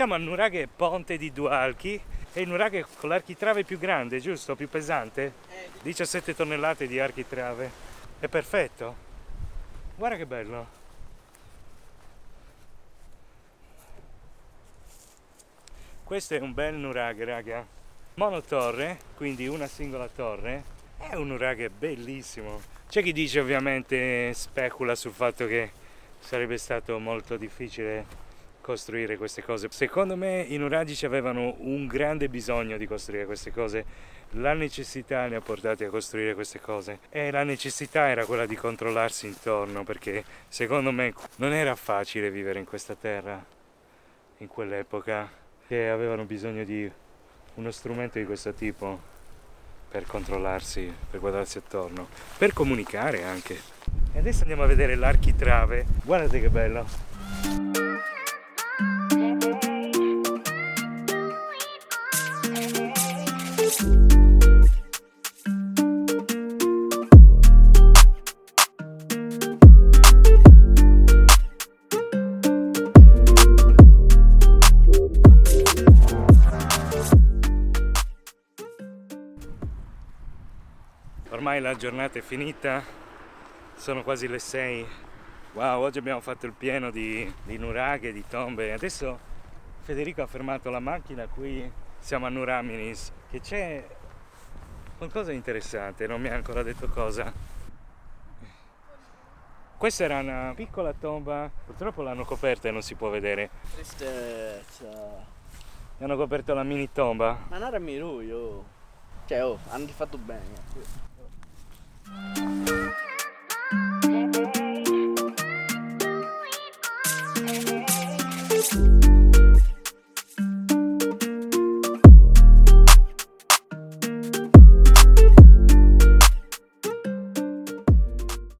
Siamo al nuraghe Ponte di Dualchi, è il nuraghe con l'architrave più grande, giusto? Più pesante? 17 tonnellate di architrave. È perfetto. Guarda che bello. Questo è un bel nuraghe, raga. Monotorre, quindi una singola torre. È un nuraghe bellissimo. C'è chi dice, ovviamente, specula sul fatto che sarebbe stato molto difficile costruire queste cose. Secondo me i nuragici avevano un grande bisogno di costruire queste cose. La necessità li ha portati a costruire queste cose e la necessità era quella di controllarsi intorno, perché secondo me non era facile vivere in questa terra in quell'epoca, che avevano bisogno di uno strumento di questo tipo per controllarsi, per guardarsi attorno, per comunicare anche. E adesso andiamo a vedere l'architrave. Guardate che bello. Ormai la giornata è finita, sono quasi le 6. Wow, oggi abbiamo fatto il pieno di nuraghe, di tombe. Adesso Federico ha fermato la macchina, qui siamo a Nuraminis, che c'è qualcosa di interessante, non mi ha ancora detto cosa. Questa era una piccola tomba, purtroppo l'hanno coperta e non si può vedere. Tristezza. Hanno coperto la mini tomba. Ma non era mio, oh. Cioè, oh, hanno fatto bene.